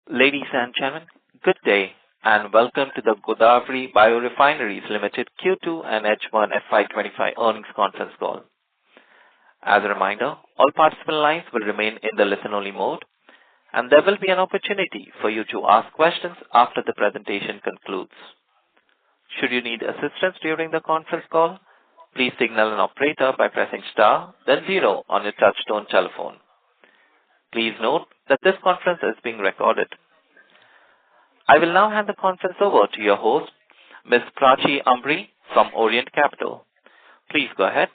Ladies and gentlemen, good day, and welcome to the Godavari Biorefineries Ltd Q2 and H1 FY25 earnings conference call. As a reminder, all participant lines will remain in the listen-only mode, and there will be an opportunity for you to ask questions after the presentation concludes. Should you need assistance during the conference call, please signal an operator by pressing star, then zero on your touchtone telephone. Please note that this conference is being recorded. I will now hand the conference over to your host, Ms. Prachi Ambri from Orient Capital. Please go ahead.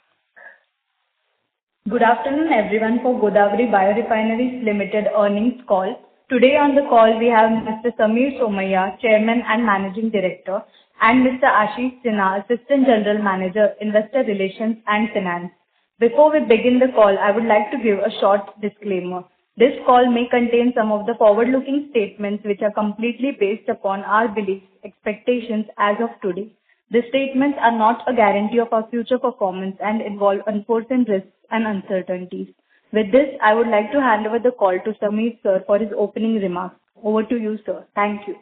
Good afternoon, everyone, for Godavari Biorefineries Ltd earnings call. Today on the call, we have Mr. Samir Somaiya, Chairman and Managing Director, and Mr. Ashish Sinha, Assistant General Manager, Investor Relations and Finance. Before we begin the call, I would like to give a short disclaimer. This call may contain some of the forward-looking statements which are completely based upon our beliefs, expectations as of today. These statements are not a guarantee of our future performance and involve unforeseen risks and uncertainties. With this, I would like to hand over the call to Samir sir for his opening remarks. Over to you, sir. Thank you.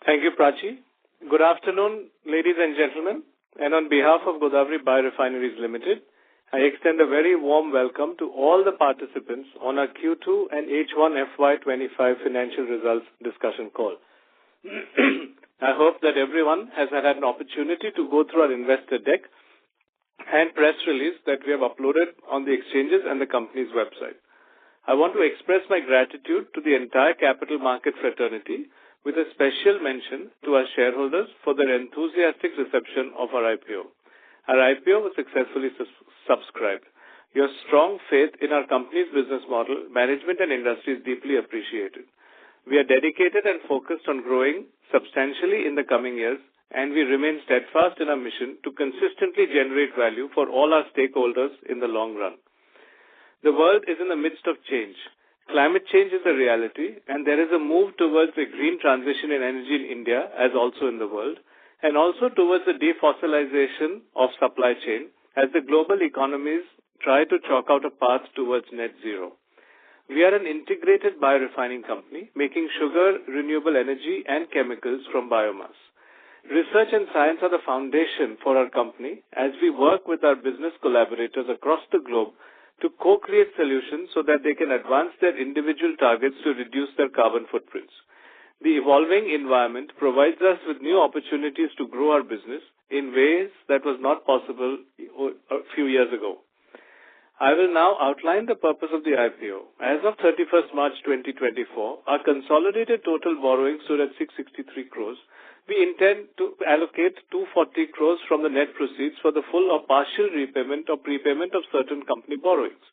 Thank you, Prachi. Good afternoon, ladies and gentlemen, and on behalf of Godavari Biorefineries Ltd, I extend a very warm welcome to all the participants on our Q2 and H1 FY25 financial results discussion call. I hope that everyone has had an opportunity to go through our investor deck and press release that we have uploaded on the exchanges and the company's website. I want to express my gratitude to the entire capital market fraternity with a special mention to our shareholders for their enthusiastic reception of our IPO. Our IPO was successfully subscribed. Your strong faith in our company's business model, management and industry is deeply appreciated. We are dedicated and focused on growing substantially in the coming years, and we remain steadfast in our mission to consistently generate value for all our stakeholders in the long run. The world is in the midst of change. Climate change is a reality, and there is a move towards a green transition in energy in India as also in the world, and also towards the defossilization of supply chain as the global economies try to chalk out a path towards net zero. We are an integrated biorefining company making sugar, renewable energy and chemicals from biomass. Research and science are the foundation for our company as we work with our business collaborators across the globe to co-create solutions so that they can advance their individual targets to reduce their carbon footprints. The evolving environment provides us with new opportunities to grow our business in ways that was not possible a few years ago. I will now outline the purpose of the IPO. As of 31st March 2024, our consolidated total borrowing stood at 663 crores. We intend to allocate 240 crores from the net proceeds for the full or partial repayment or prepayment of certain company borrowings.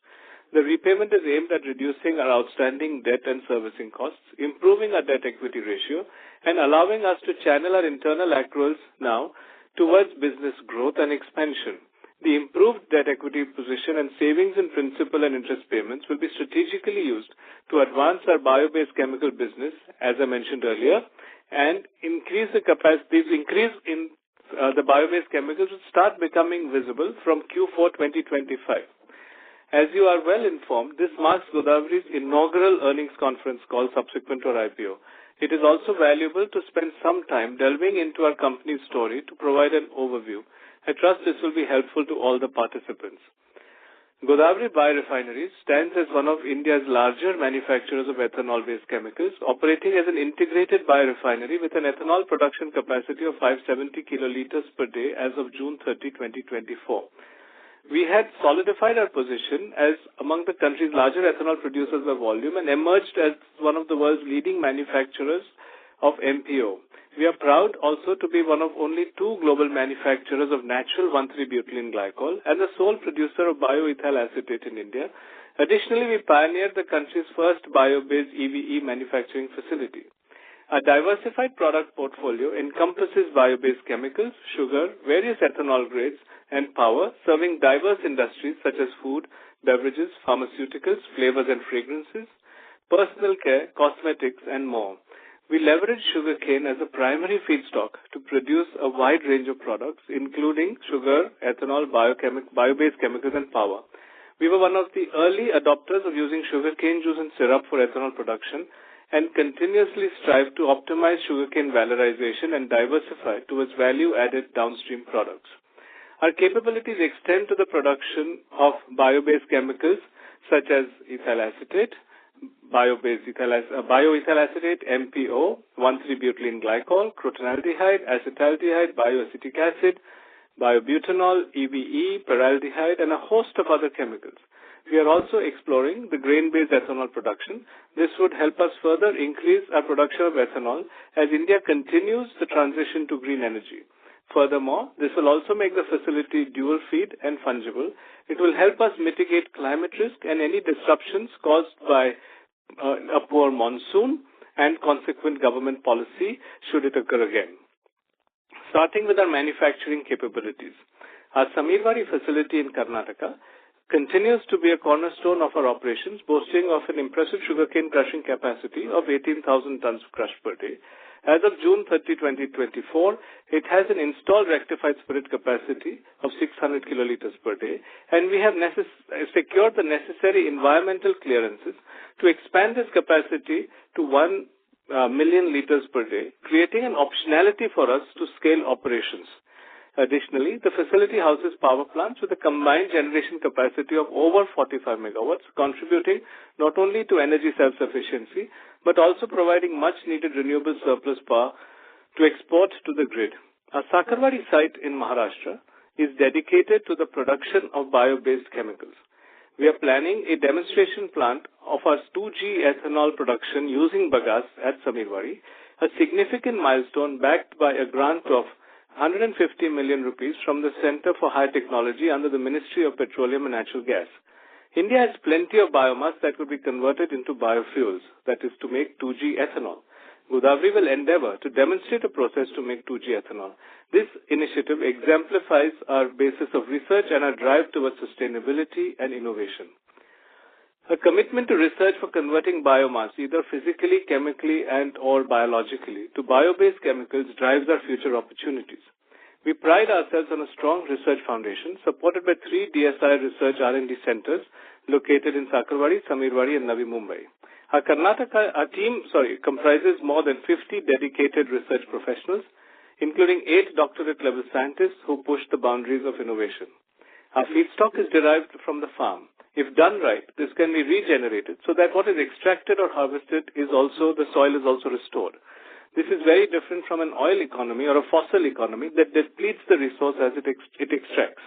The repayment is aimed at reducing our outstanding debt and servicing costs, improving our debt-equity ratio, and allowing us to channel our internal accruals now towards business growth and expansion. The improved debt-equity position and savings in principal and interest payments will be strategically used to advance our bio-based chemical business, as I mentioned earlier, and increase the capacity. Increase in the bio-based chemicals will start becoming visible from Q4 2025. As you are well informed, this marks Godavari's inaugural earnings conference call subsequent to our IPO. It is also valuable to spend some time delving into our company's story to provide an overview. I trust this will be helpful to all the participants. Godavari Biorefineries stands as one of India's larger manufacturers of ethanol-based chemicals, operating as an integrated biorefinery with an ethanol production capacity of 570 kiloliters per day as of June 30, 2024. We had solidified our position as among the country's larger ethanol producers by volume and emerged as one of the world's leading manufacturers of MPO. We are proud also to be one of only two global manufacturers of natural 1,3-butylene glycol and the sole producer of bioethyl acetate in India. Additionally, we pioneered the country's first bio-based EVE manufacturing facility. Our diversified product portfolio encompasses bio-based chemicals, sugar, various ethanol grades, and power, serving diverse industries such as food, beverages, pharmaceuticals, flavors and fragrances, personal care, cosmetics, and more. We leverage sugarcane as a primary feedstock to produce a wide range of products, including sugar, ethanol, bio-based chemicals, and power. We were one of the early adopters of using sugarcane juice and syrup for ethanol production and continuously strive to optimize sugarcane valorization and diversify towards value-added downstream products. Our capabilities extend to the production of bio-based chemicals such as ethyl acetate, bioethyl acetate, MPO, 1,3-butylene glycol, crotonaldehyde, acetaldehyde, bioacetic acid, biobutanol, EBE, paraldehyde, and a host of other chemicals. We are also exploring the grain-based ethanol production. This would help us further increase our production of ethanol as India continues the transition to green energy. Furthermore, this will also make the facility dual feed and fungible. It will help us mitigate climate risk and any disruptions caused by a poor monsoon and consequent government policy should it occur again. Starting with our manufacturing capabilities. Our Samirwari facility in Karnataka continues to be a cornerstone of our operations, boasting of an impressive sugarcane crushing capacity of 18,000 tons crushed per day. As of June 30, 2024, it has an installed rectified spirit capacity of 600 kiloliters per day, and we have secured the necessary environmental clearances to expand this capacity to 1 million liters per day, creating an optionality for us to scale operations. Additionally, the facility houses power plants with a combined generation capacity of over 45 megawatts, contributing not only to energy self-sufficiency, but also providing much-needed renewable surplus power to export to the grid. Our Sakarwadi site in Maharashtra is dedicated to the production of bio-based chemicals. We are planning a demonstration plant of our 2G ethanol production using bagasse at Samirwari, a significant milestone backed by a grant of 150 million rupees from the Center for High Technology under the Ministry of Petroleum and Natural Gas. India has plenty of biomass that could be converted into biofuels, that is to make 2G ethanol. Godavari will endeavor to demonstrate a process to make 2G ethanol. This initiative exemplifies our basis of research and our drive towards sustainability and innovation. A commitment to research for converting biomass, either physically, chemically, and/or biologically, to bio-based chemicals drives our future opportunities. We pride ourselves on a strong research foundation supported by 3 DSI research R&D centers located in Sakarwadi, Samirwadi, and Navi Mumbai. Our team comprises more than 50 dedicated research professionals, including 8 doctorate-level scientists who push the boundaries of innovation. Our feedstock is derived from the farm. If done right, this can be regenerated so that what is extracted or harvested the soil is also restored. This is very different from an oil economy or a fossil economy that depletes the resource as it extracts.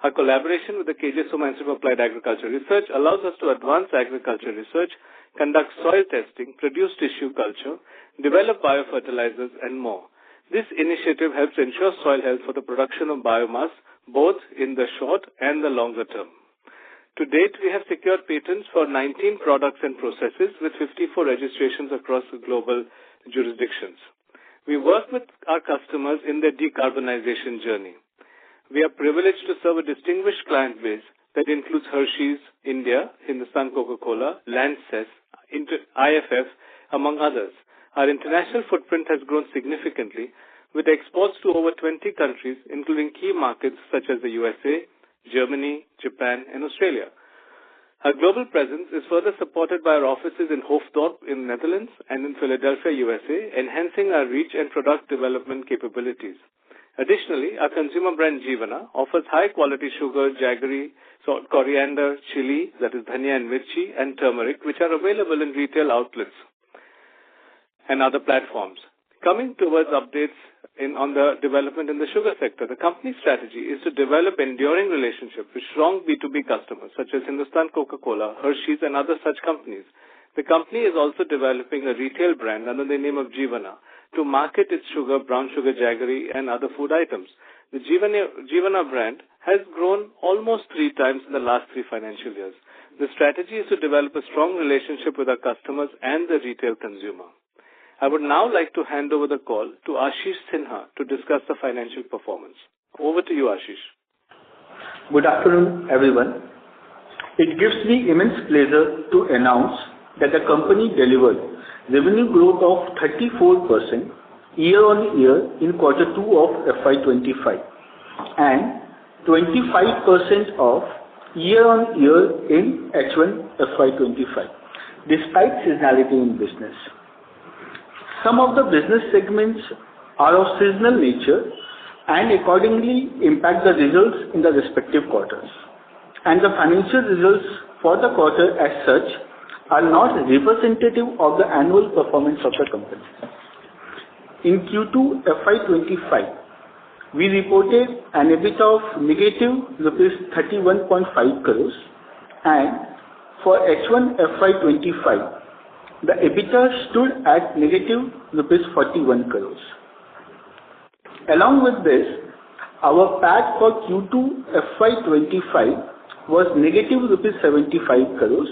Our collaboration with the KJ Soma Institute of Applied Agriculture Research allows us to advance agriculture research, conduct soil testing, produce tissue culture, develop biofertilizers, and more. This initiative helps ensure soil health for the production of biomass both in the short and the longer term. To date, we have secured patents for 19 products and processes with 54 registrations across global jurisdictions. We work with our customers in their decarbonization journey. We are privileged to serve a distinguished client base that includes Hershey's, India, Hindustan Coca-Cola, Lanxess, IFF, among others. Our international footprint has grown significantly with exports to over 20 countries, including key markets such as the USA, Germany, Japan, and Australia. Our global presence is further supported by our offices in Hoofddorp in the Netherlands and in Philadelphia, USA, enhancing our reach and product development capabilities. Additionally, our consumer brand Jeevana offers high-quality sugar, jaggery, coriander, chili, that is dhania and mirchi, and turmeric, which are available in retail outlets and other platforms. Coming towards updates on the development in the sugar sector, the company's strategy is to develop enduring relationships with strong B2B customers such as Hindustan Coca-Cola, Hershey's, and other such companies. The company is also developing a retail brand under the name of Jeevana to market its sugar, brown sugar, jaggery, and other food items. The Jeevana brand has grown almost 3 times in the last 3 financial years. The strategy is to develop a strong relationship with our customers and the retail consumer. I would now like to hand over the call to Ashish Sinha to discuss the financial performance. Over to you, Ashish. Good afternoon, everyone. It gives me immense pleasure to announce that the company delivered revenue growth of 34% year-on-year in Q2 of FY25 and 25% of year-on-year in H1 FY25, despite seasonality in business. Some of the business segments are of seasonal nature and accordingly impact the results in the respective quarters. And the financial results for the quarter as such are not representative of the annual performance of the company. In Q2 FY25, we reported an EBITDA of negative rupees 31.5 crores, and for H1 FY25, the EBITDA stood at negative rupees 41 crores. Along with this, our PAT for Q2 FY25 was negative rupees 75 crores,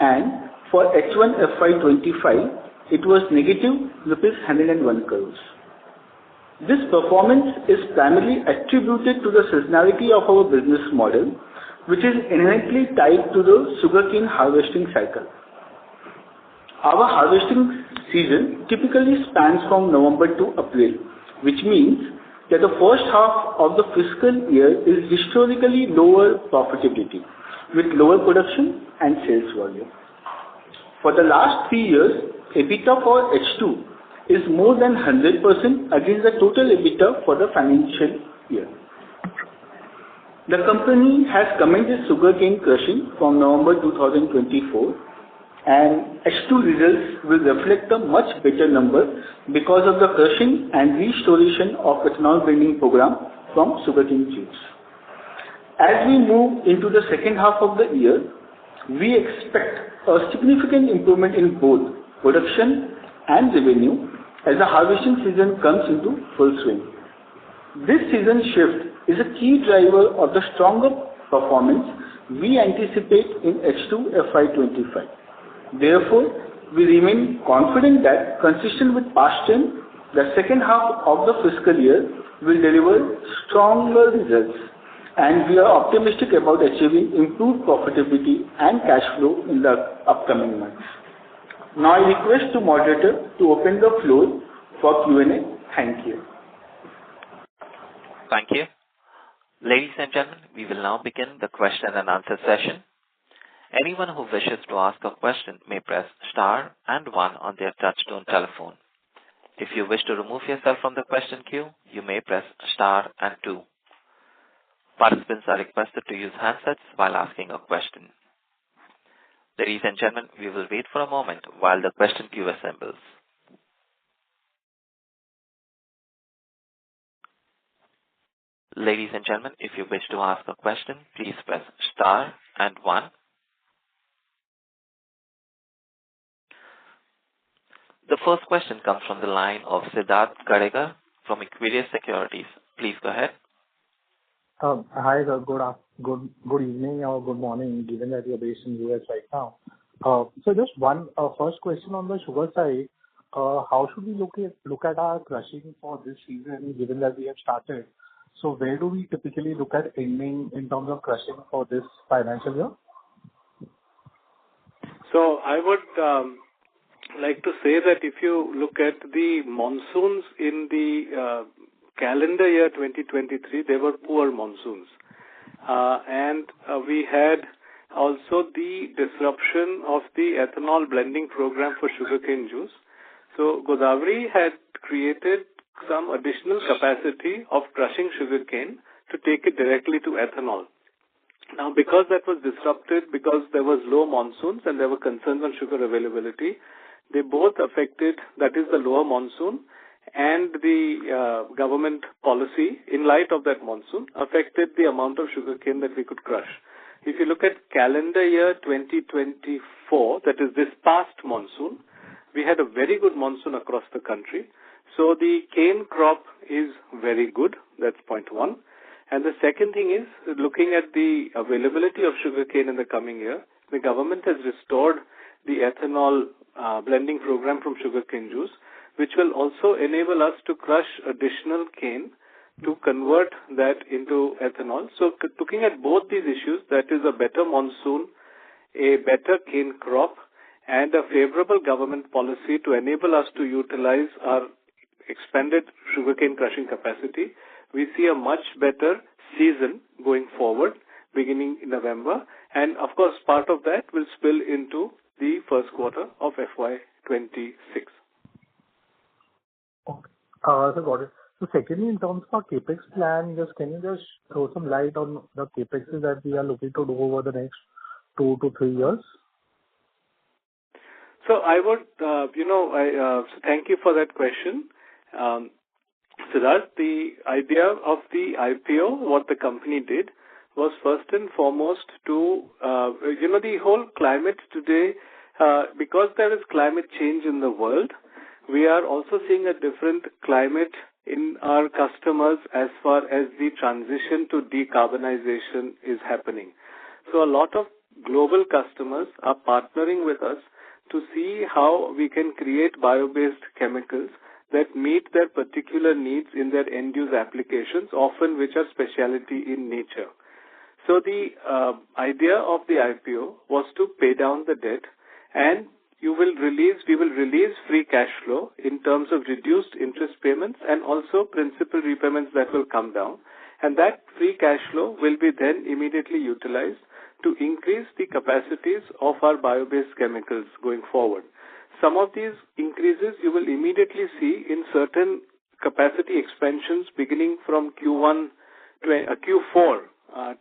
and for H1 FY25, it was negative rupees 101 crores. This performance is primarily attributed to the seasonality of our business model, which is inherently tied to the sugarcane harvesting cycle. Our harvesting season typically spans from November to April, which means that the first half of the fiscal year is historically lower profitability, with lower production and sales volume. For the last 3 years, EBITDA for H2 is more than 100% against the total EBITDA for the financial year. The company has commenced sugarcane crushing from November 2024, and H2 results will reflect a much better number because of the crushing and restoration of ethanol blending program from sugarcane juice. As we move into the second half of the year, we expect a significant improvement in both production and revenue as the harvesting season comes into full swing. This season shift is a key driver of the stronger performance we anticipate in H2 FY25. Therefore, we remain confident that, consistent with past trend, the second half of the fiscal year will deliver stronger results, and we are optimistic about achieving improved profitability and cash flow in the upcoming months. Now I request the moderator to open the floor for Q&A. Thank you. Thank you. Ladies and gentlemen, we will now begin the question and answer session. Anyone who wishes to ask a question may press star and 1 on their touchtone telephone. If you wish to remove yourself from the question queue, you may press star and 2. Participants are requested to use handsets while asking a question. Ladies and gentlemen, we will wait for a moment while the question queue assembles. Ladies and gentlemen, if you wish to ask a question, please press star and 1. The first question comes from the line of Siddharth Gadekar from Equirus Securities. Please go ahead. Hi, sir. Good evening or good morning, given that you're based in US right now. So just one first question on the sugar side. How should we look at our crushing for this season, given that we have started? So where do we typically look at ending in terms of crushing for this financial year? So I would like to say that if you look at the monsoons in the calendar year 2023, they were poor monsoons. And we had also the disruption of the ethanol blending program for sugarcane juice. So Godavari had created some additional capacity of crushing sugarcane to take it directly to ethanol. Now, because that was disrupted, because there was low monsoons and there were concerns on sugar availability, they both affected, that is the lower monsoon and the government policy in light of that monsoon, affected the amount of sugarcane that we could crush. If you look at calendar year 2024, that is this past monsoon, we had a very good monsoon across the country. So the cane crop is very good. That's point one. And the second thing is, looking at the availability of sugarcane in the coming year, the government has restored the ethanol blending program from sugarcane juice, which will also enable us to crush additional cane to convert that into ethanol. So looking at both these issues, that is a better monsoon, a better cane crop, and a favorable government policy to enable us to utilize our expanded sugarcane crushing capacity, we see a much better season going forward beginning in November. And of course, part of that will spill into the first quarter of FY26. Okay. So got it. So secondly, in terms of our CapEx plan, can you just throw some light on the CapExes that we are looking to do over the next 2 to 3 years? So I would, so thank you for that question. Siddharth, the idea of the IPO, what the company did, was first and foremost to, the whole climate today, because there is climate change in the world, we are also seeing a different climate in our customers as far as the transition to decarbonization is happening. So a lot of global customers are partnering with us to see how we can create bio-based chemicals that meet their particular needs in their end-use applications, often which are specialty in nature. So the idea of the IPO was to pay down the debt, and we will release free cash flow in terms of reduced interest payments and also principal repayments that will come down. And that free cash flow will be then immediately utilized to increase the capacities of our bio-based chemicals going forward. Some of these increases you will immediately see in certain capacity expansions beginning from Q4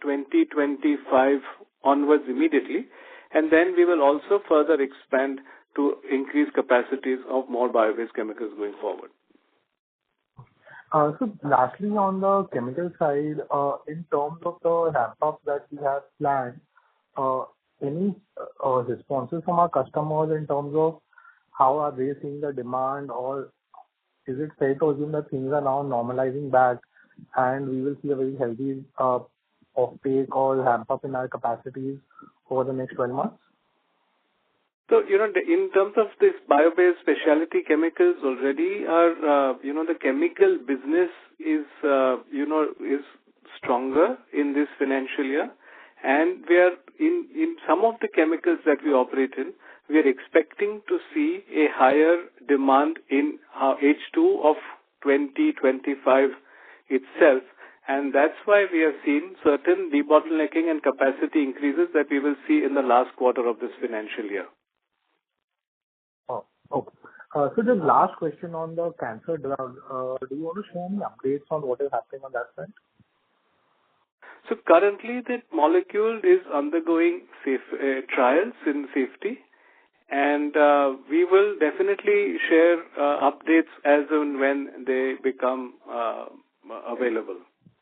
2025 onwards immediately, and then we will also further expand to increase capacities of more bio-based chemicals going forward. So lastly, on the chemical side, in terms of the ramp-up that we have planned, any responses from our customers in terms of how are they seeing the demand, or is it fair to assume that things are now normalizing back and we will see a very healthy offtake or ramp-up in our capacities over the next 12 months? So, in terms of this bio-based specialty chemicals already are, the chemical business is stronger in this financial year. And we are in some of the chemicals that we operate in, we are expecting to see a higher demand in H2 of 2025 itself. And that's why we have seen certain debottlenecking and capacity increases that we will see in the last quarter of this financial year. Oh, okay. So the last question on the cancer drug, do you want to share any updates on what is happening on that front? So currently that molecule is undergoing trials in safety, and we will definitely share updates as and when they become available.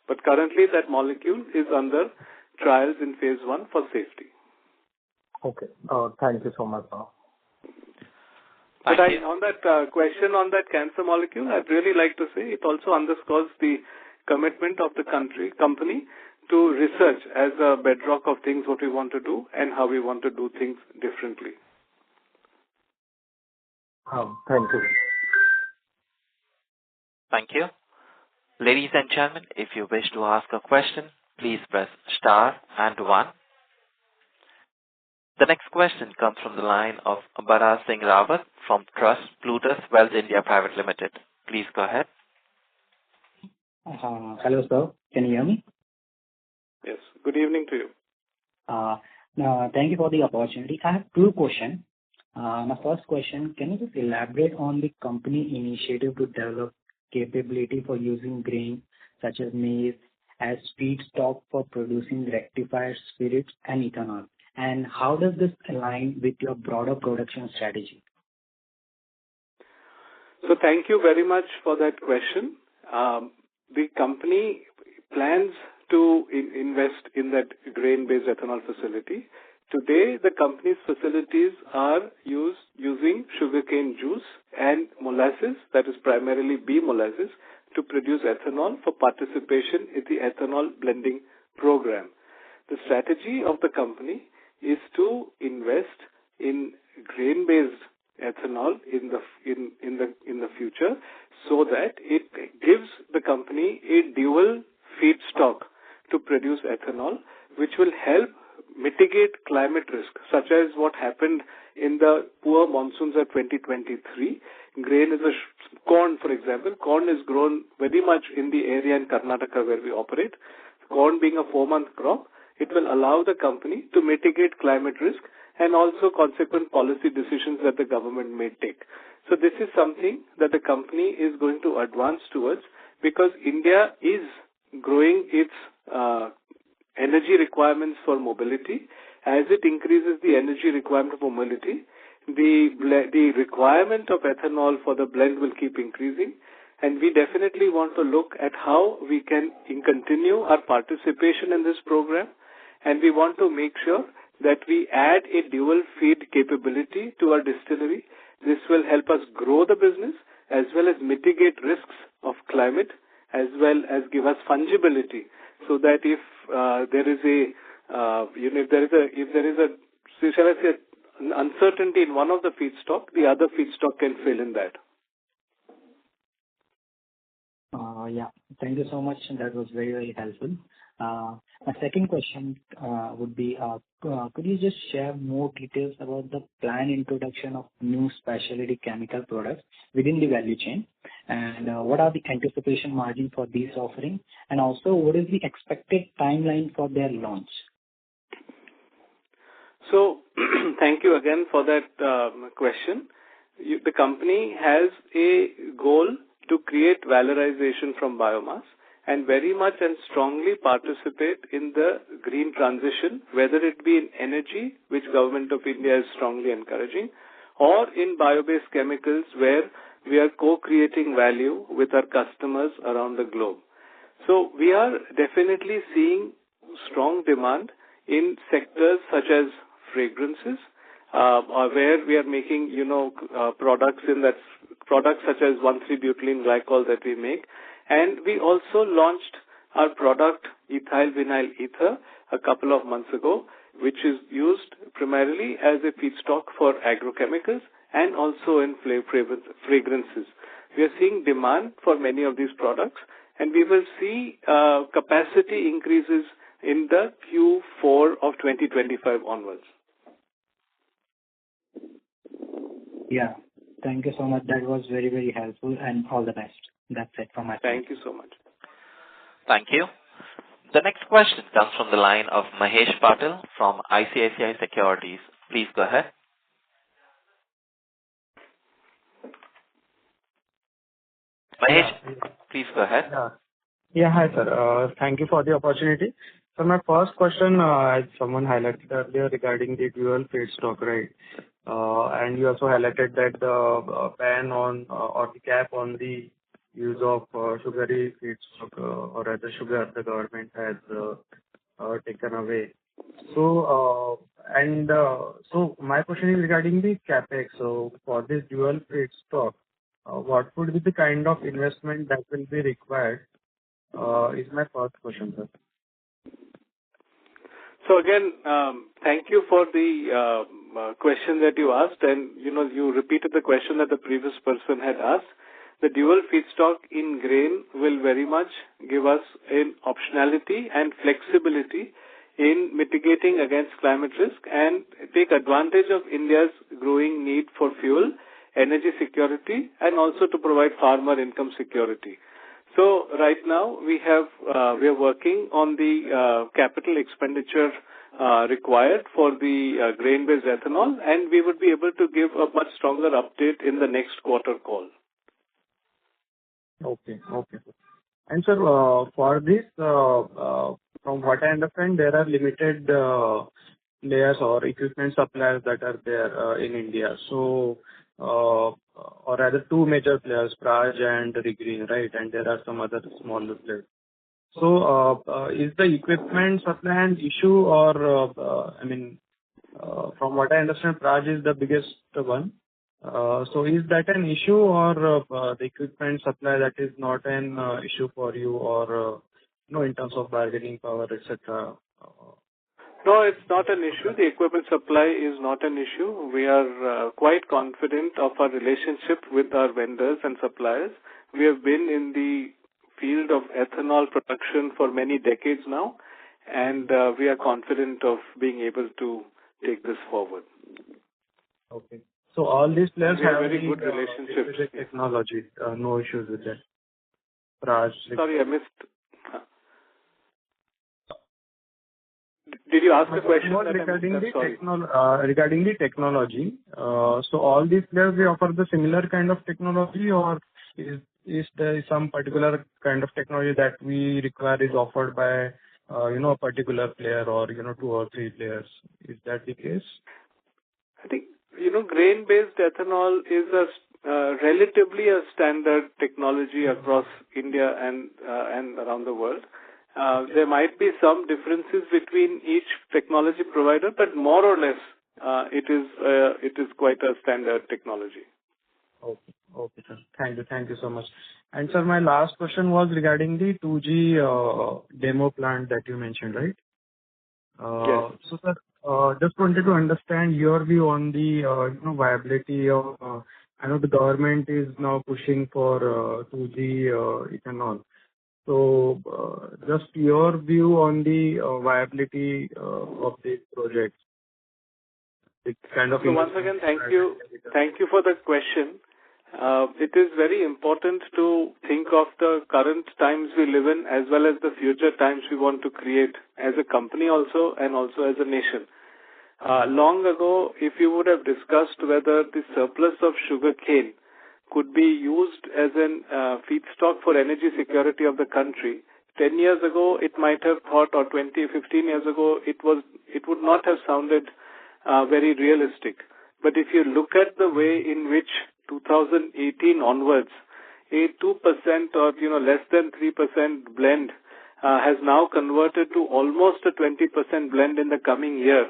But currently that molecule is under trials in phase 1 for safety. Okay. Thank you so much, sir. But on that question on that cancer molecule, I'd really like to say it also underscores the commitment of the company to research as a bedrock of things what we want to do and how we want to do things differently. Thank you. Thank you. Ladies and gentlemen, if you wish to ask a question, please press star and 1. The next question comes from the line of Bharat Singh Rawat from Trust Plutus Wealth India Private Limited. Please go ahead. Hello, sir. Can you hear me? Yes. Good evening to you. Thank you for the opportunity. I have 2 questions. My first question, can you just elaborate on the company initiative to develop capability for using grain such as maize as feedstock for producing rectified spirits and ethanol? And how does this align with your broader production strategy? So thank you very much for that question. The company plans to invest in that grain-based ethanol facility. Today, the company's facilities are using sugarcane juice and molasses, that is primarily bee molasses, to produce ethanol for participation in the ethanol blending program. The strategy of the company is to invest in grain-based ethanol in the future, so that it gives the company a dual feedstock to produce ethanol, which will help mitigate climate risk, such as what happened in the poor monsoons of 2023. Grain is corn, for example. Corn is grown very much in the area in Karnataka where we operate. Corn being a 4-month crop, it will allow the company to mitigate climate risk and also consequent policy decisions that the government may take. So this is something that the company is going to advance towards, because India is growing its energy requirements for mobility. As it increases the energy requirement for mobility, the requirement of ethanol for the blend will keep increasing, and we definitely want to look at how we can continue our participation in this program, and we want to make sure that we add a dual feed capability to our distillery. This will help us grow the business as well as mitigate risks of climate, as well as give us fungibility, so that if there is an uncertainty in one of the feedstock, the other feedstock can fill in that. Yeah, thank you so much. That was very, very helpful. My second question would be, could you just share more details about the planned introduction of new specialty chemical products within the value chain, and what are the anticipation margin for these offerings, and also what is the expected timeline for their launch? So, thank you again for that question. The company has a goal to create valorization from biomass and very much and strongly participate in the green transition, whether it be in energy, which Government of India is strongly encouraging, or in bio-based chemicals, where we are co-creating value with our customers around the globe. So we are definitely seeing strong demand in sectors such as fragrances, where we are making, products such as 1,3-butylene glycol that we make. And we also launched our product ethyl vinyl ether a couple of months ago, which is used primarily as a feedstock for agrochemicals and also in fragrances. We are seeing demand for many of these products, and we will see capacity increases in the Q4 of 2025 onwards. Yeah, thank you so much. That was very, very helpful, and all the best. That's it from my side. Thank you so much. Thank you. The next question comes from the line of Mahesh Patil from ICICI Securities. Please go ahead. Mahesh, please go ahead. Yeah, hi, sir. Thank you for the opportunity. So my first question, as someone highlighted earlier regarding the dual feedstock, right? And you also highlighted that the ban on or the cap on the use of sugary feedstock or rather sugar the government has taken away. So so my question is regarding the capex. So for this dual feedstock, what would be the kind of investment that will be required? Is my first question, sir. So again, thank you for the question that you asked, and you repeated the question that the previous person had asked. The dual feedstock in grain will very much give us an optionality and flexibility in mitigating against climate risk and take advantage of India's growing need for fuel, energy security, and also to provide farmer income security. So right now we are working on the capital expenditure required for the grain-based ethanol, and we would be able to give a much stronger update in the next quarter call. Okay. And sir, for this, from what I understand, there are limited players or equipment suppliers that are there in India. So, or rather two major players, Praj and Regreen, right? And there are some other smaller players. So, is the equipment supply an issue, or from what I understand, Praj is the biggest one. So is that an issue, or the equipment supply that is not an issue for you, or in terms of bargaining power, etc.? No, it's not an issue. The equipment supply is not an issue. We are quite confident of our relationship with our vendors and suppliers. We have been in the field of ethanol production for many decades now, and we are confident of being able to take this forward. Okay. So all these players have very good relationships. Technology, no issues with that. Praj. Sorry, I missed. Did you ask the My question question was that regarding the technology. So all these players, they offer the similar kind of technology, or is there some particular kind of technology that we require is offered by a particular player, or 2 or 3 players? Is that the case? I think, grain-based ethanol is relatively a standard technology across India and around the world. There might be some differences between each technology provider, but more or less, it is quite a standard technology. Okay, sir. Thank you so much. And sir, my last question was regarding the 2G demo plant that you mentioned, right? Yes. So, sir, just wanted to understand your view on the viability of. I know the government is now pushing for 2G ethanol. So, just your view on the viability of these projects. It's kind of. So once again, thank you for the question. It is very important to think of the current times we live in as well as the future times we want to create as a company also and also as a nation. Long ago, if you would have discussed whether the surplus of sugar cane could be used as an feedstock for energy security of the country, 10 years ago it might have thought, or 15 years ago, it would not have sounded very realistic. But if you look at the way in which 2018 onwards, a 2% or less than 3% blend has now converted to almost a 20% blend in the coming year,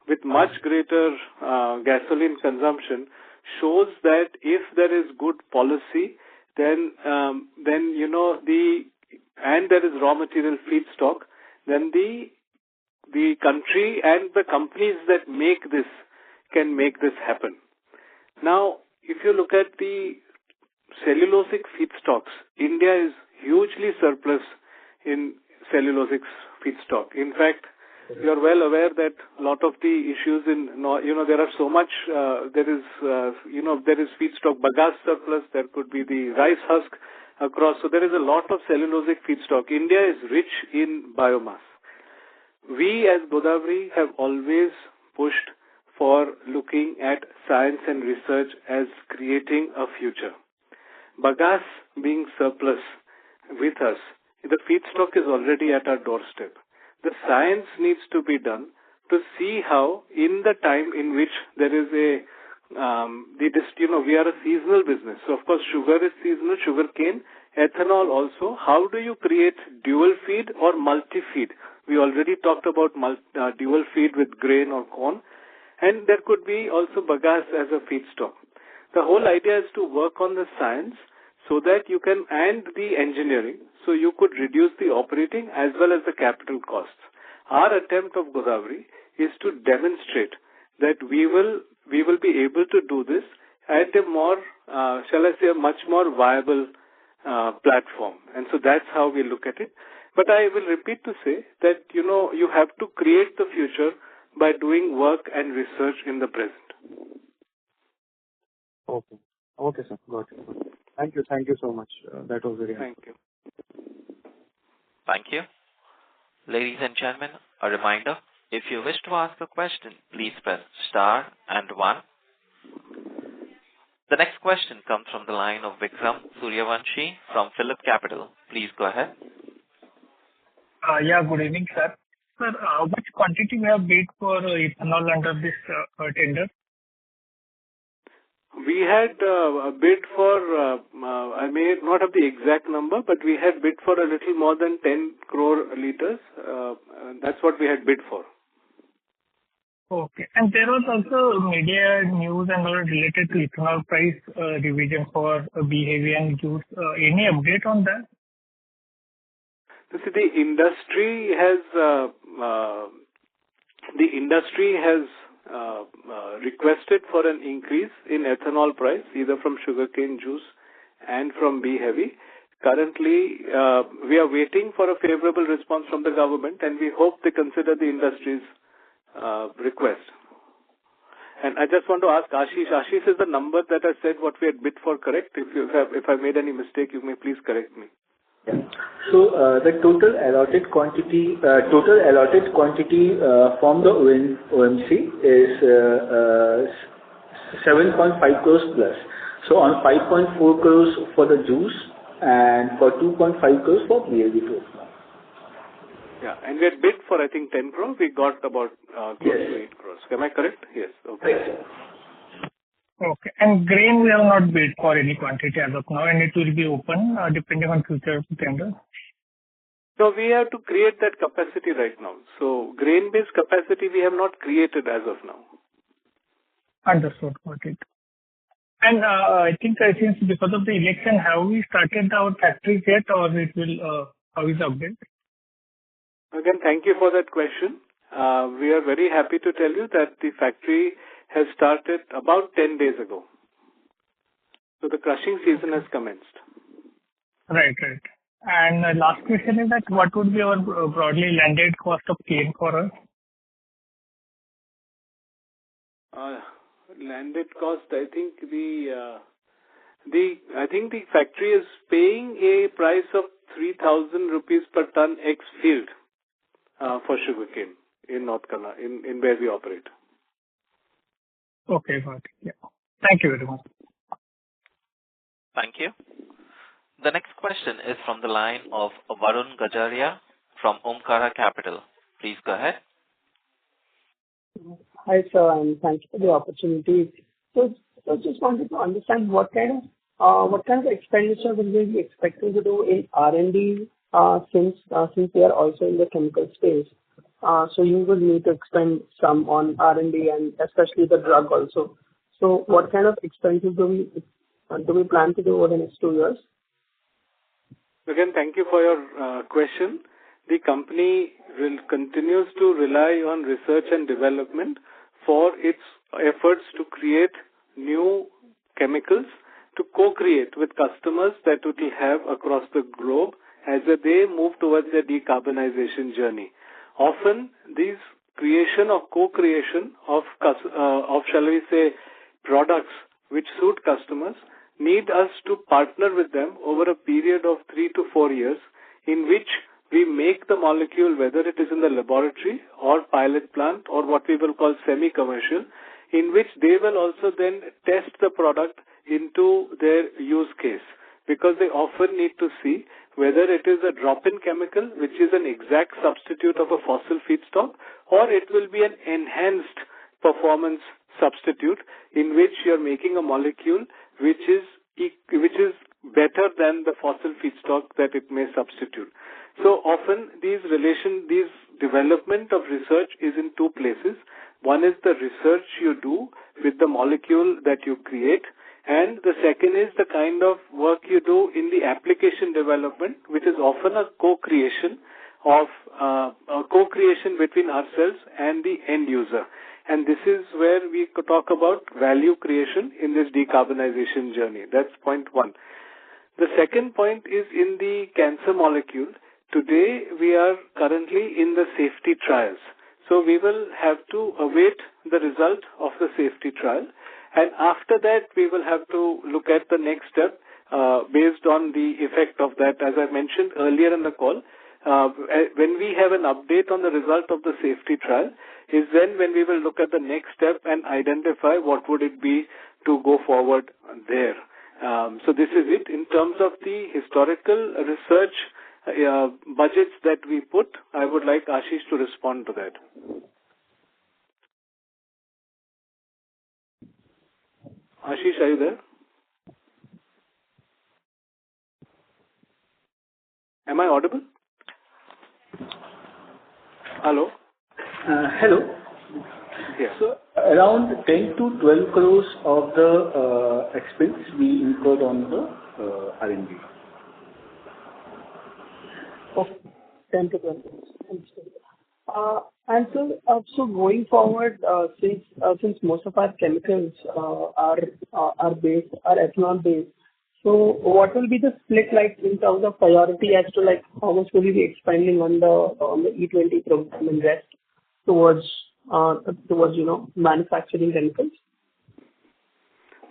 with much greater gasoline consumption, shows that if there is good policy, then and there is raw material feedstock, then the country and the companies that make this can make this happen. Now, if you look at the cellulosic feedstocks, India is hugely surplus in cellulosic feedstock. In fact, you are well aware that a lot of the issues there are so much, there is feedstock bagasse surplus, there could be the rice husk across, so there is a lot of cellulosic feedstock. India is rich in biomass. We as Godavari have always pushed for looking at science and research as creating a future. Bagasse being surplus with us, the feedstock is already at our doorstep. The science needs to be done to see how, in the time in which there is we are a seasonal business. So, of course, sugar is seasonal, sugarcane, ethanol also. How do you create dual feed or multi-feed? We already talked about dual feed with grain or corn. And there could be also bagasse as a feedstock. The whole idea is to work on the science so that you can, and the engineering, so you could reduce the operating as well as the capital costs. Our attempt of Godavari is to demonstrate that we will be able to do this at a more, a much more viable platform. And so that's how we look at it. But I will repeat to say that, you have to create the future by doing work and research in the present. Okay, sir. Got it. Thank you so much. That was very helpful. Thank you. Thank you. Ladies and gentlemen, a reminder, if you wish to ask a question, please press star and 1. The next question comes from the line of Vikram Suryavanshi from Phillip Capital. Please go ahead. Good evening, sir. Sir, which quantity we have bid for ethanol under this tender? We had bid for, I may not have the exact number, but we had bid for a little more than 10 crore liters. That's what we had bid for. Okay. And there was also media news and all related to ethanol price revision for B-heavy and juice. Any update on that? See, the industry has requested for an increase in ethanol price, either from sugarcane juice and from B-heavy. Currently, we are waiting for a favorable response from the government, and we hope they consider the industry's request. And I just want to ask Ashish. Ashish, is the number that I said what we had bid for correct? If I made any mistake, you may please correct me. Yeah. So, the total allotted quantity from the OMC is 7.5 crores plus. So on 5.4 crores for the juice and for 2.5 crores for BLD to ethanol. Yeah, and we had bid for, I think, 10 crores. We got about close to 8 crores. Am I correct? Yes. Okay. Right. Okay. And grain we have not bid for any quantity as of now, and it will be open depending on future tenders. So we have to create that capacity right now. So grain-based capacity we have not created as of now. Understood. Got it. And I think since because of the election, have we started our factories yet, or it will? How is the update? Again, thank you for that question. We are very happy to tell you that the factory has started about 10 days ago. So the crushing season has commenced. Right. And last question is that what would be our broadly landed cost of cane for us? Landed cost, I think the factory is paying a price of 3,000 rupees per ton ex field for sugarcane in North Karnataka, in where we operate. Okay, got it. Yeah. Thank you very much. Thank you. The next question is from the line of Varun Gajaria from Omkara Capital. Please go ahead. Hi, sir, and thank you for the opportunity. So just wanted to understand what kind of expenditure will we be expecting to do in R&D since we are also in the chemical space. So you will need to expend some on R&D and especially the drug also. So what kind of expenses do we plan to do over the next 2 years? Again, thank you for your question. The company continues to rely on research and development for its efforts to create new chemicals to co-create with customers that it will have across the globe as they move towards their decarbonization journey. Often, these creation or co-creation of shall we say, products which suit customers need us to partner with them over a period of 3 to 4 years in which we make the molecule, whether it is in the laboratory or pilot plant or what we will call semi-commercial, in which they will also then test the product into their use case, because they often need to see whether it is a drop-in chemical, which is an exact substitute of a fossil feedstock, or it will be an enhanced performance substitute in which you're making a molecule which is better than the fossil feedstock that it may substitute. So often these development of research is in two places. One is the research you do with the molecule that you create, and the second is the kind of work you do in the application development, which is often a co-creation between ourselves and the end user. And this is where we could talk about value creation in this decarbonization journey. That's point one. The second point is in the cancer molecule. Today, we are currently in the safety trials. So we will have to await the result of the safety trial. And after that, we will have to look at the next step based on the effect of that. As I mentioned earlier in the call, when we have an update on the result of the safety trial, is then when we will look at the next step and identify what would it be to go forward there. So this is it. In terms of the historical research budgets that we put, I would like Ashish to respond to that. Ashish, are you there? Am I audible? Hello? Hello. Yeah. So around 10 to 12 crores of the expense we incurred on the R&D. Okay, 10 to 12 crores. And so going forward, since most of our chemicals are ethanol based, so what will be the split like in terms of priority as to like how much will you be expanding on the E20 program and rest towards manufacturing chemicals?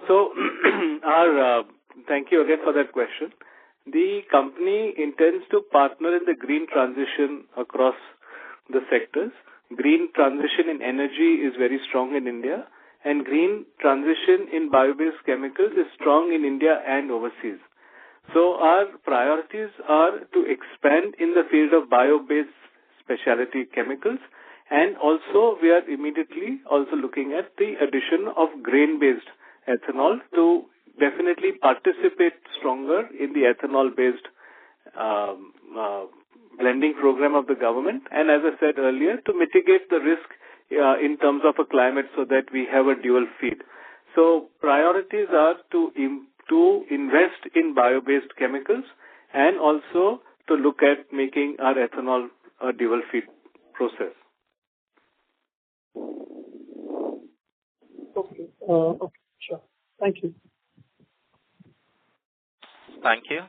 So thank you again for that question. the company intends to partner in the green transition across the sectors. Green transition in energy is very strong in India, and green transition in bio-based chemicals is strong in India and overseas. So our priorities are to expand in the field of bio-based specialty chemicals, and also we are immediately also looking at the addition of grain-based ethanol to definitely participate stronger in the ethanol-based blending program of the government, and as I said earlier, to mitigate the risk in terms of a climate so that we have a dual feed. So priorities are to invest in bio-based chemicals and also to look at making our ethanol a dual feed process. Okay. Okay. Sure. Thank you. Thank you.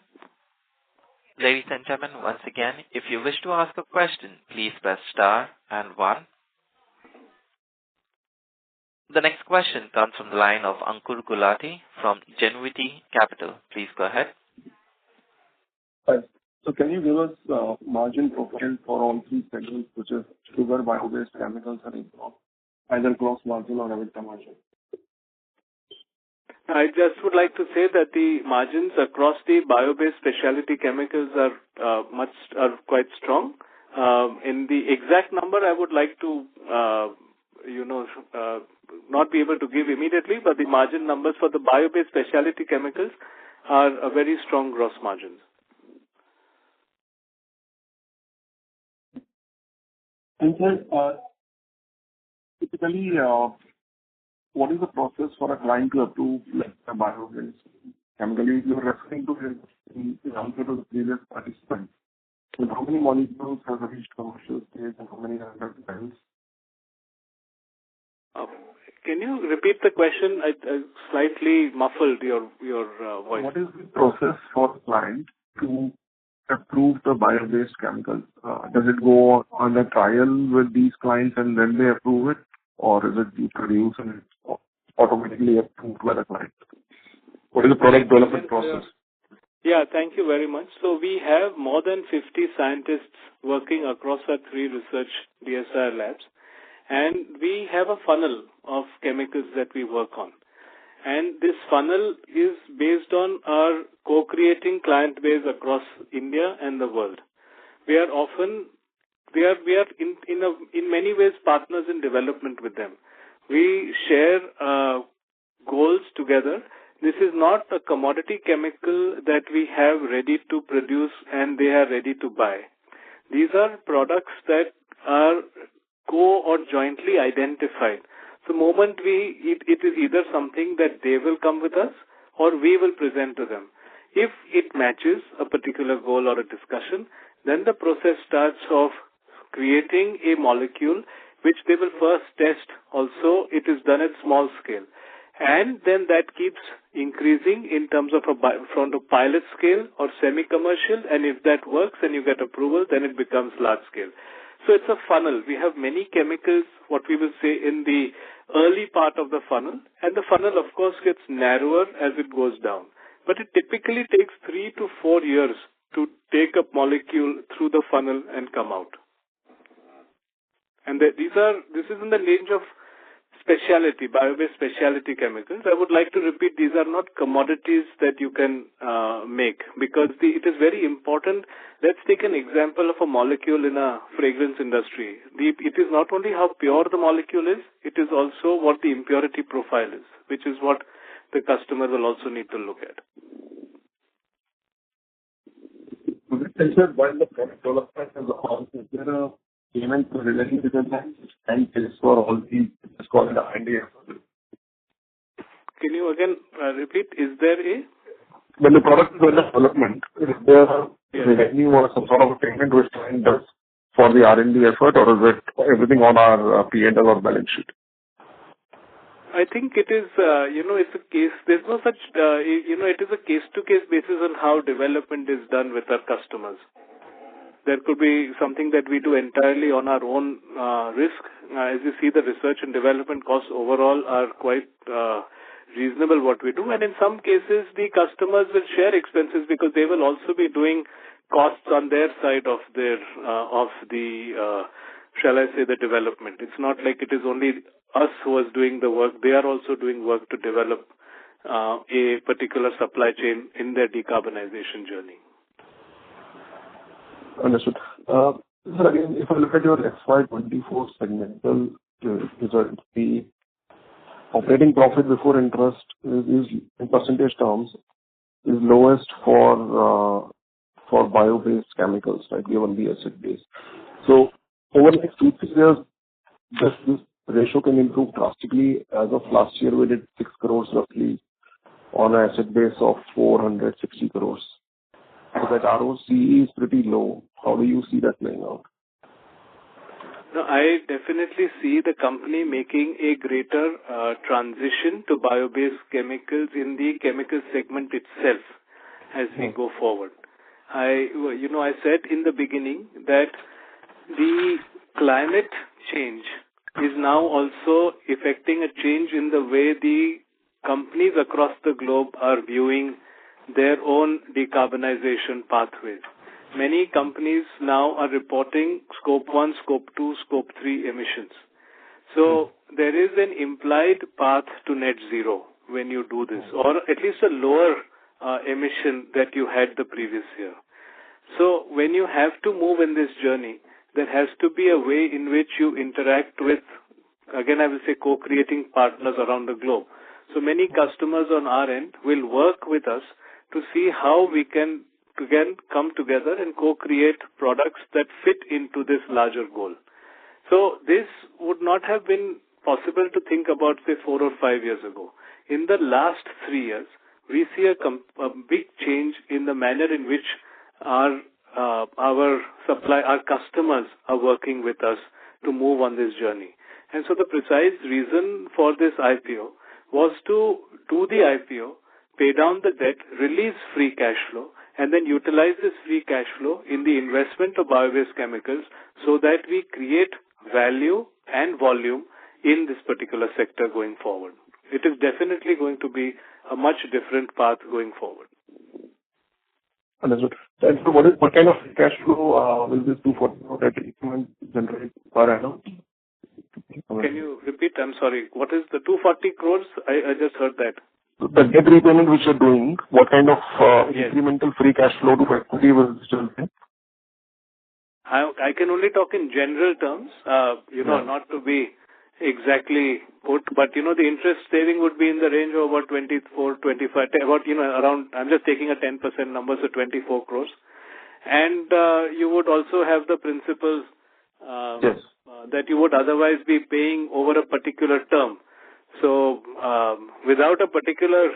Ladies and gentlemen, once again, if you wish to ask a question, please press star and 1. The next question comes from the line of Ankur Gulati from Genuity Capital. Please go ahead. Hi. So can you give us margin profile for all three segments, which is sugar, bio-based chemicals, and ethanol, either gross margin or EBITDA margin? I just would like to say that the margins across the bio-based specialty chemicals are quite strong. In the exact number, I would like to not be able to give immediately, but the margin numbers for the bio-based specialty chemicals are a very strong gross margins. And sir, typically, what is the process for a client to approve a bio-based chemical? You were referring to it in answer to the previous participant. So how many molecules have reached commercial stage and how many are under trials? Can you repeat the question? I slightly muffled your voice. What is the process for the client to approve the bio-based chemicals? Does it go on a trial with these clients and then they approve it? Or is it you produce and it's automatically approved by the client? What is the product development process? Yeah, thank you very much. So we have more than 50 scientists working across our 3 research DSR labs, and we have a funnel of chemicals that we work on. And this funnel is based on our co-creating client base across India and the world. We are in many ways partners in development with them. We share goals together. This is not a commodity chemical that we have ready to produce and they are ready to buy. These are products that are or jointly identified. The moment it is either something that they will come with us or we will present to them. If it matches a particular goal or a discussion, then the process starts of creating a molecule which they will first test. Also, it is done at small scale. And then that keeps increasing in terms of from the pilot scale or semi-commercial, and if that works and you get approval, then it becomes large scale. So it's a funnel. We have many chemicals, what we will say, in the early part of the funnel, and the funnel, of course, gets narrower as it goes down. But it typically takes 3 to 4 years to take a molecule through the funnel and come out. And this is in the range of specialty, bio-based specialty chemicals. I would like to repeat, these are not commodities that you can make, because it is very important. Let's take an example of a molecule in a fragrance industry. It is not only how pure the molecule is, it is also what the impurity profile is, which is what the customer will also need to look at. While the product development is on, is there a payment relating to the and is for all these, it's called the R&D effort? Can you again repeat? Is there a? When the product is under development, is there a revenue or some sort of a payment which client does for the R&D effort, or is it everything on our P&L or balance sheet? I think it is, it's a case, there's no such, it is a case-to-case basis on how development is done with our customers. There could be something that we do entirely on our own risk. As you see, the research and development costs overall are quite reasonable what we do. And in some cases, the customers will share expenses because they will also be doing costs on their side of their shall I say, the development. It's not like it is only us who is doing the work. They are also doing work to develop a particular supply chain in their decarbonization journey. Understood. Sir, again, if I look at your FY24 segmental results, the operating profit before interest is in percentage terms is lowest for bio-based chemicals, right, given the asset base. So over the next 2-3 years, this ratio can improve drastically. As of last year, we did 6 crores roughly on an asset base of 460 crores. So that ROCE is pretty low. How do you see that playing out? No, I definitely see the company making a greater transition to bio-based chemicals in the chemical segment itself as we go forward. I said in the beginning that the climate change is now also affecting a change in the way the companies across the globe are viewing their own decarbonization pathways. Many companies now are reporting Scope 1, Scope 2, Scope 3 emissions. So there is an implied path to net zero when you do this, or at least a lower emission that you had the previous year. So when you have to move in this journey, there has to be a way in which you interact with, again I will say, co-creating partners around the globe. So many customers on our end will work with us to see how we can again come together and co-create products that fit into this larger goal. So this would not have been possible to think about, say, 4 or 5 years ago. In the last 3 years, we see a big change in the manner in which our customers are working with us to move on this journey. And so the precise reason for this IPO was to do the IPO, pay down the debt, release free cash flow, and then utilize this free cash flow in the investment of bio-based chemicals so that we create value and volume in this particular sector going forward. It is definitely going to be a much different path going forward. Understood. And so what kind of cash flow will this 240 crore debt repayment generate per annum? Can you repeat? I'm sorry. What is the 240 crores? I just heard that. The debt repayment which you're doing, what kind of incremental free cash flow to equity will still be? I can only talk in general terms, not to be exactly put, but, the interest saving would be in the range of about 24, 25, around, I'm just taking a 10% number, so 24 crores. And you would also have the principal that you would otherwise be paying over a particular term. So without a particular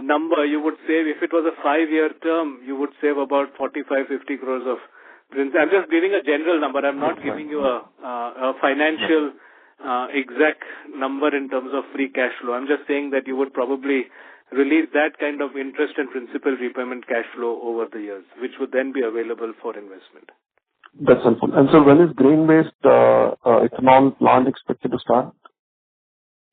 number, you would save, if it was a 5-year term, you would save about 45-50 crores of principal. I'm just giving a general number. I'm not giving you a financial exact number in terms of free cash flow. I'm just saying that you would probably release that kind of interest and principal repayment cash flow over the years, which would then be available for investment. That's helpful. And so when is grain-based ethanol plant expected to start?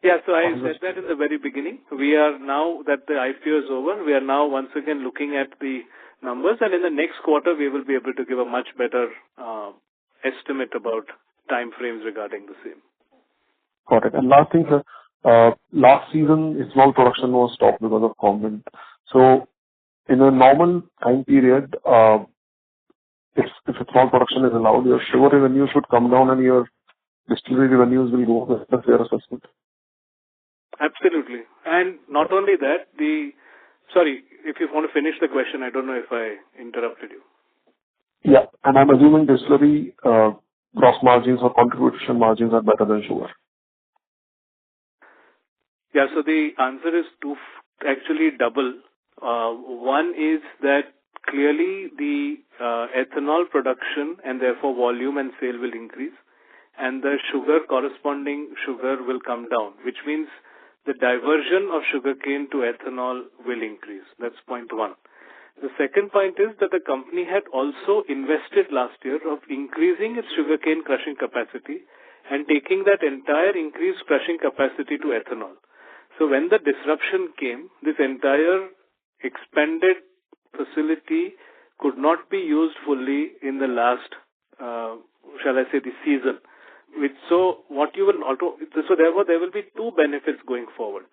Yeah, so I said that in the very beginning. We are now that the IPO is over, we are now once again looking at the numbers, and in the next quarter we will be able to give a much better estimate about time frames regarding the same. Got it. And last thing, sir, last season ethanol production was stopped because of government. So in a normal time period, if ethanol production is allowed, your sugar revenue should come down and your distillery revenues will go up. That's your assessment. Absolutely. And not only that, sorry, if you want to finish the question, I don't know if I interrupted you. Yeah, and I'm assuming distillery gross margins or contribution margins are better than sugar. Yeah, so the answer is actually double. One is that clearly the ethanol production and therefore volume and sale will increase, and the corresponding sugar will come down, which means the diversion of sugarcane to ethanol will increase. That's point one. The second point is that the company had also invested last year of increasing its sugarcane crushing capacity and taking that entire increased crushing capacity to ethanol. So when the disruption came, this entire expanded facility could not be used fully in the last, shall I say, the season. So therefore there will be two benefits going forward.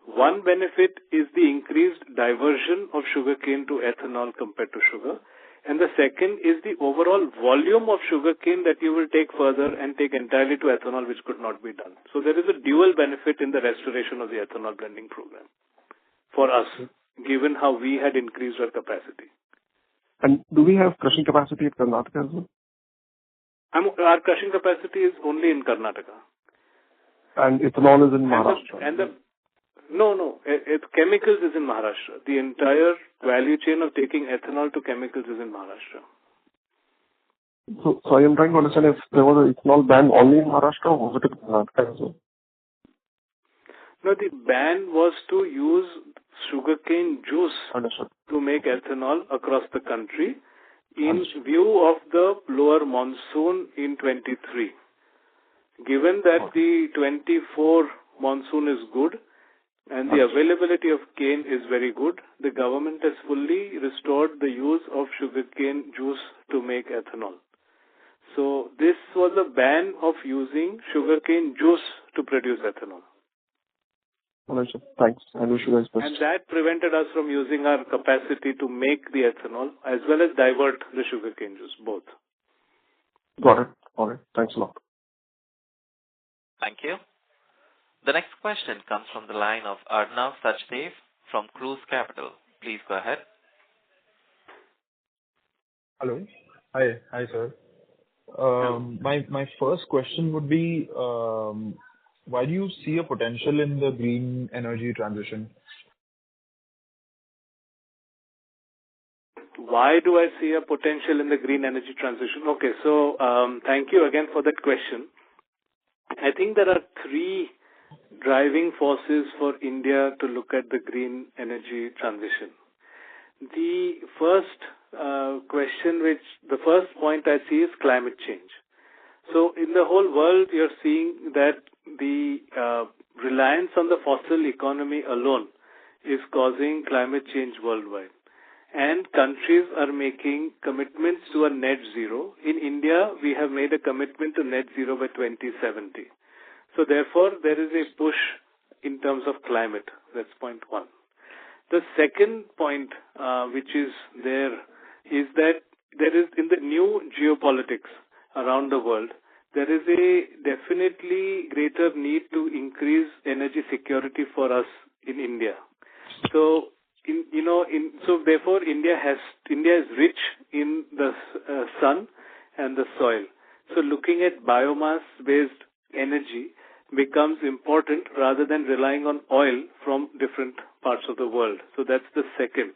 One benefit is the increased diversion of sugarcane to ethanol compared to sugar. And the second is the overall volume of sugarcane that you will take further and take entirely to ethanol, which could not be done. So there is a dual benefit in the restoration of the ethanol blending program for us, given how we had increased our capacity. And do we have crushing capacity at Karnataka as well? Our crushing capacity is only in Karnataka. And ethanol is in Maharashtra? No. Chemicals is in Maharashtra. The entire value chain of taking ethanol to chemicals is in Maharashtra. So I am trying to understand if there was an ethanol ban only in Maharashtra or was it in Karnataka as well? No, the ban was to use sugarcane juice to make ethanol across the country in view of the lower monsoon in 23. Given that the 24 monsoon is good and the availability of cane is very good, the government has fully restored the use of sugarcane juice to make ethanol. So this was a ban of using sugarcane juice to produce ethanol. All right, sir. Thanks. I wish you guys best. And that prevented us from using our capacity to make the ethanol as well as divert the sugarcane juice, both. Got it. All right. Thanks a lot. Thank you. The next question comes from the line of Arnav Sachdev from Cruise Capital. Please go ahead. Hello. Hi, sir. My first question would be, why do you see a potential in the green energy transition? Why do I see a potential in the green energy transition? Okay, so thank you again for that question. I think there are three driving forces for India to look at the green energy transition. The first point I see is climate change. So in the whole world, you're seeing that the reliance on the fossil economy alone is causing climate change worldwide. And countries are making commitments to a net zero. In India, we have made a commitment to net zero by 2070. So therefore, there is a push in terms of climate. That's point one. The second point which is there is that there is, in the new geopolitics around the world, there is a definitely greater need to increase energy security for us in India. So, therefore, India is rich in the sun and the soil. So, looking at biomass-based energy becomes important rather than relying on oil from different parts of the world. So, that's the second.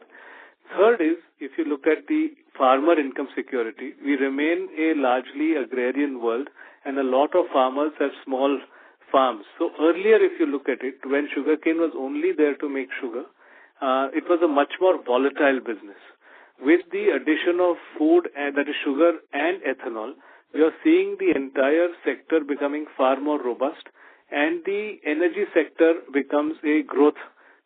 Third is, if you look at the farmer income security, we remain a largely agrarian world and a lot of farmers have small farms. So earlier, if you look at it, when sugarcane was only there to make sugar, it was a much more volatile business. With the addition of food, that is sugar and ethanol, we are seeing the entire sector becoming far more robust and the energy sector becomes a growth.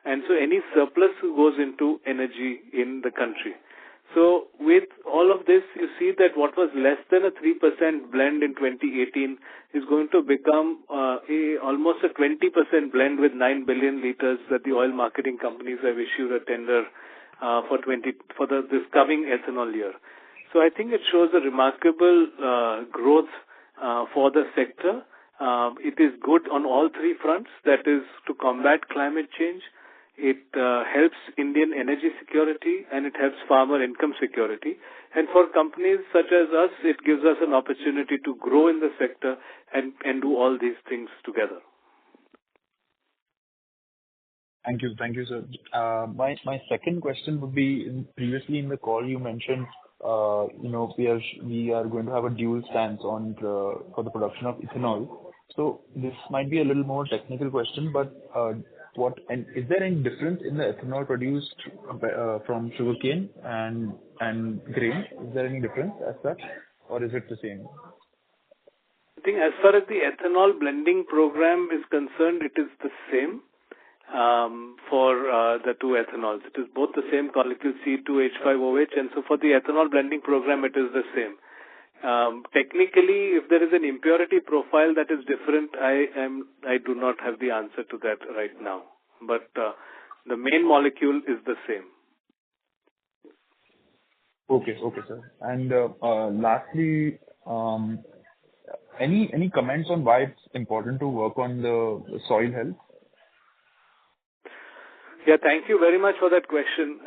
And so any surplus goes into energy in the country. So with all of this, you see that what was less than a 3% blend in 2018 is going to become almost a 20% blend with 9 billion liters that the oil marketing companies have issued a tender for this coming ethanol year. So I think it shows a remarkable growth for the sector. It is good on all three fronts. That is to combat climate change. It helps Indian energy security and it helps farmer income security. And for companies such as us, it gives us an opportunity to grow in the sector and do all these things together. Thank you, sir. My second question would be, previously in the call you mentioned, we are going to have a dual stance for the production of ethanol. So this might be a little more technical question, but is there any difference in the ethanol produced from sugarcane and grain? Is there any difference as such, or is it the same? I think as far as the ethanol blending program is concerned, it is the same. for the two ethanols. It is both the same molecule C2H5OH, and so for the ethanol blending program, it is the same. Technically, if there is an impurity profile that is different, I do not have the answer to that right now. But the main molecule is the same. Okay, sir. And lastly, any comments on why it's important to work on the soil health? Yeah, thank you very much for that question.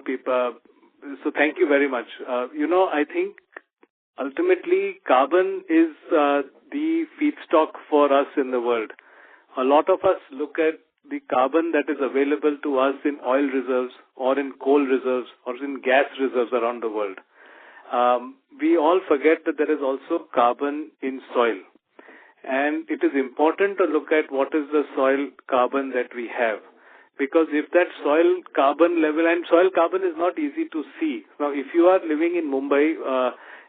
People. So thank you very much. I think ultimately carbon is the feedstock for us in the world. A lot of us look at the carbon that is available to us in oil reserves or in coal reserves or in gas reserves around the world. We all forget that there is also carbon in soil. And it is important to look at what is the soil carbon that we have. Because if that soil carbon level, and soil carbon is not easy to see. Now, if you are living in Mumbai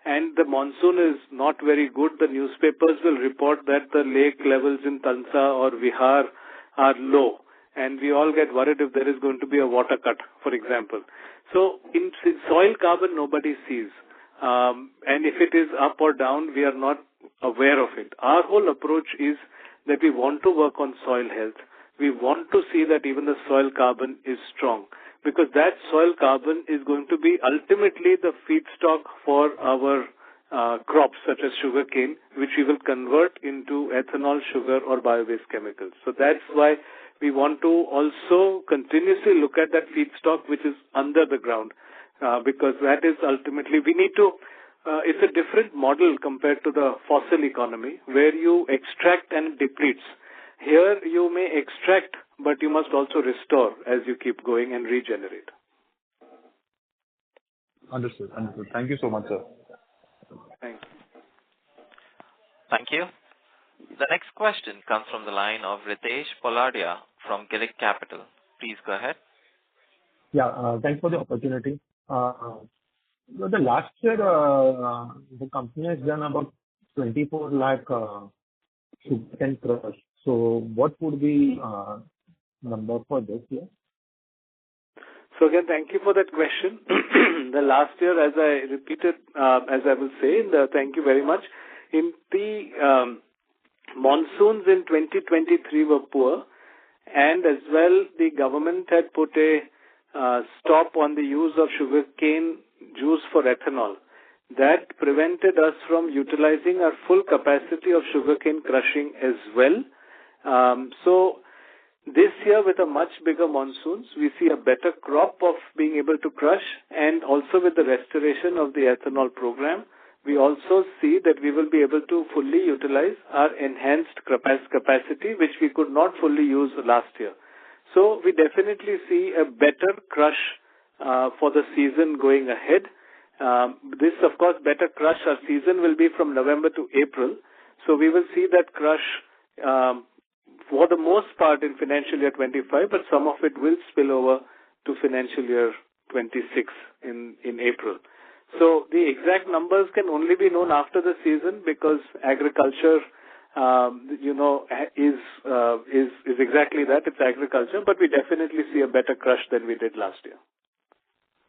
and the monsoon is not very good, the newspapers will report that the lake levels in Tansa or Vihar are low. And we all get worried if there is going to be a water cut, for example. So, in soil carbon, nobody sees. And if it is up or down, we are not aware of it. Our whole approach is that we want to work on soil health. We want to see that even the soil carbon is strong, because that soil carbon is going to be ultimately the feedstock for our crops such as sugarcane, which we will convert into ethanol, sugar or bio-based chemicals. So that's why we want to also continuously look at that feedstock which is under the ground, because that is ultimately, we need to, it's a different model compared to the fossil economy where you extract and it depletes. Here you may extract, but you must also restore as you keep going and regenerate. Understood. Thank you so much, sir. Thanks. Thank you. The next question comes from the line of Ritesh Poladia from Girik Capital. Please go ahead. Yeah, thanks for the opportunity. The last year, the company has done about 24 lakh sugarcane crush. So what would be number for this year? So again, thank you for that question. The last year, as I repeated, as I will say, thank you very much. In the monsoons in 2023 were poor, and as well the government had put a stop on the use of sugarcane juice for ethanol. That prevented us from utilizing our full capacity of sugarcane crushing as well. So this year, with a much bigger monsoons, we see a better crop of being able to crush, and also with the restoration of the ethanol program, we also see that we will be able to fully utilize our enhanced capacity, which we could not fully use last year. So we definitely see a better crush for the season going ahead. This, of course, better crush, our season will be from November to April. So we will see that crush for the most part in financial year 25, but some of it will spill over to financial year 26 in April. So the exact numbers can only be known after the season, because agriculture, is exactly that. It's agriculture, but we definitely see a better crush than we did last year.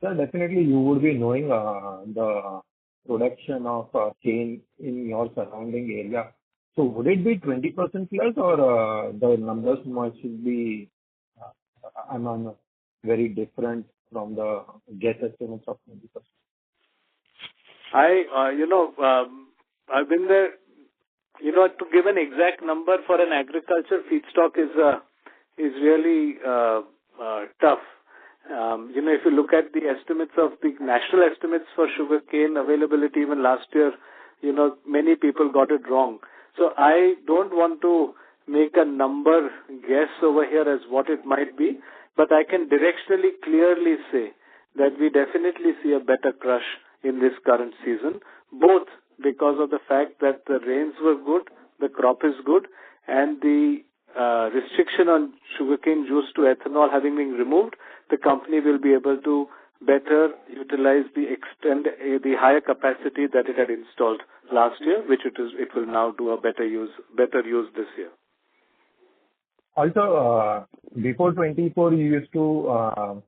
Sir, definitely you would be knowing the production of cane in your surrounding area. So would it be 20% plus, or the numbers must be very different from the guess estimates of 20%? I've been there. To give an exact number for an agriculture feedstock is really tough. If you look at the estimates of the national estimates for sugarcane availability even last year, many people got it wrong. So I don't want to make a number guess over here as what it might be, but I can directionally clearly say that we definitely see a better crush in this current season, both because of the fact that the rains were good, the crop is good, and the restriction on sugarcane juice to ethanol having been removed, the company will be able to better utilize the higher capacity that it had installed last year, which it will now do a better use this year. Also, before 24, you used to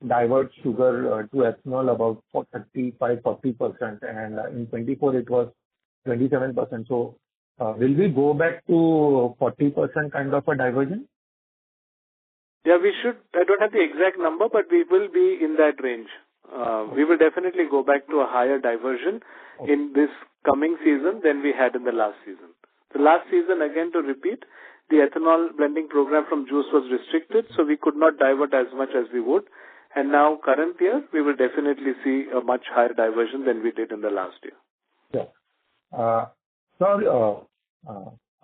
divert sugar to ethanol about 35-40%, and in 24 it was 27%. So, will we go back to 40% kind of a diversion? Yeah, we should. I don't have the exact number, but we will be in that range. We will definitely go back to a higher diversion in this coming season than we had in the last season. The last season, again to repeat, the ethanol blending program from juice was restricted, so we could not divert as much as we would. And now, current year, we will definitely see a much higher diversion than we did in the last year. Yeah. Sorry,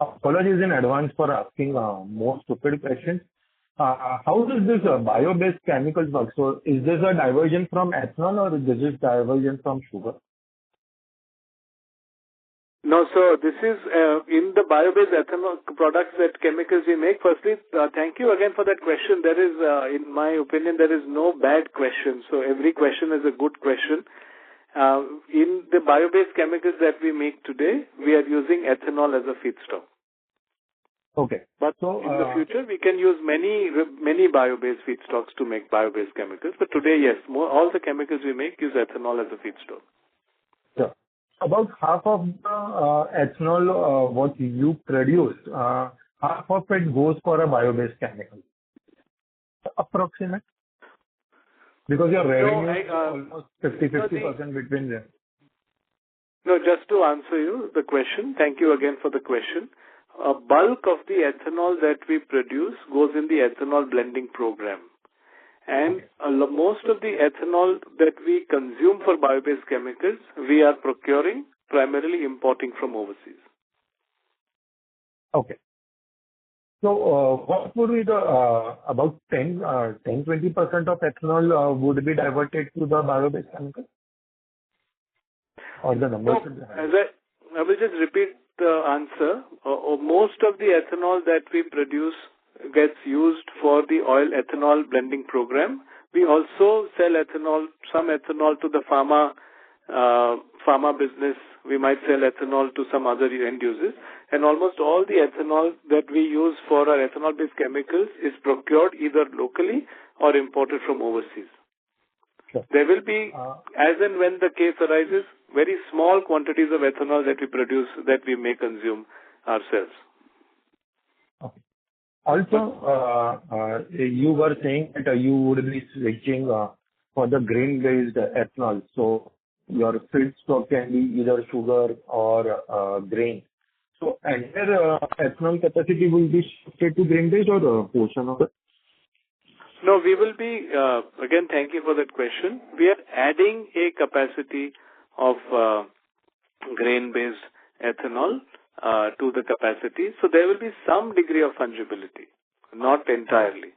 apologies in advance for asking more stupid questions. How does this bio-based chemicals work? So, is this a diversion from ethanol or is this diversion from sugar? No, so this is in the bio-based ethanol products that chemicals we make. Firstly, thank you again for that question. There is, in my opinion, there is no bad question. So every question is a good question. In the bio-based chemicals that we make today, we are using ethanol as a feedstock. Okay. But so, in the future, we can use many bio-based feedstocks to make bio-based chemicals. But today, yes, all the chemicals we make use ethanol as a feedstock. Sure. About half of the ethanol what you produce, half of it goes for a bio-based chemical. Approximate? Because your revenue is almost 50% between them. No, just to answer you the question, thank you again for the question. A bulk of the ethanol that we produce goes in the ethanol blending program. And most of the ethanol that we consume for bio-based chemicals, we are procuring, primarily importing from overseas. Okay. So, what would be the about 10-20% of ethanol would be diverted to the bio-based chemical? Or the numbers should be higher? I will just repeat the answer. Most of the ethanol that we produce gets used for the oil ethanol blending program. We also sell ethanol, some ethanol to the pharma business. We might sell ethanol to some other end users. And almost all the ethanol that we use for our ethanol-based chemicals is procured either locally or imported from overseas. Sure. There will be, as and when the case arises, very small quantities of ethanol that we produce that we may consume ourselves. Okay. Also, you were saying that you would be switching for the grain-based ethanol. So, your feedstock can be either sugar or grain. So, entire ethanol capacity will be shifted to grain-based or a portion of it? No, we will be, again, thank you for that question. We are adding a capacity of grain-based ethanol to the capacity. So there will be some degree of fungibility, not entirely.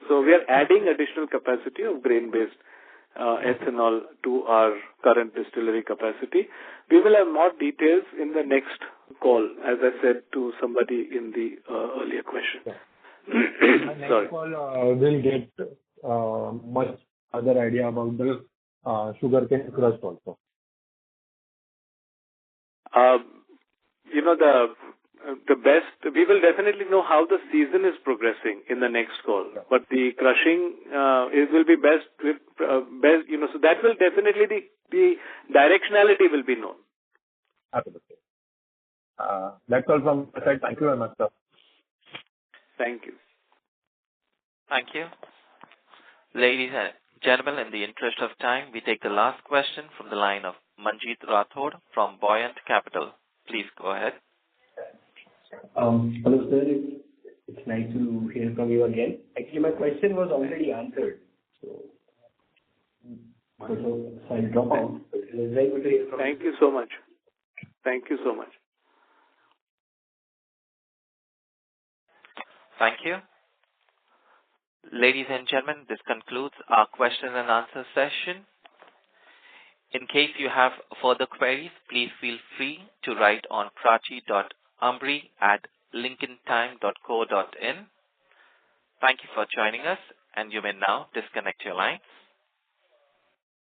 So we are adding additional capacity of grain-based ethanol to our current distillery capacity. We will have more details in the next call, as I said to somebody in the earlier question. Yeah. Next call will get much other idea about the sugarcane crush also. The best, we will definitely know how the season is progressing in the next call. Yeah. But the crushing, it will be best, so that will definitely, the directionality will be known. Absolutely. That's all from my side. Thank you very much, sir. Thank you. Thank you. Ladies and gentlemen, in the interest of time, we take the last question from the line of Manjeet Rathod from Buoyant Capital. Please go ahead. Hello, sir. It's nice to hear from you again. Actually, my question was already answered. So I'll drop out. It was very good to hear from you. Thank you so much. Thank you so much. Thank you. Ladies and gentlemen, this concludes our question and answer session. In case you have further queries, please feel free to write on prachi.ambri@lincolntime.co.in. Thank you for joining us, and you may now disconnect your lines.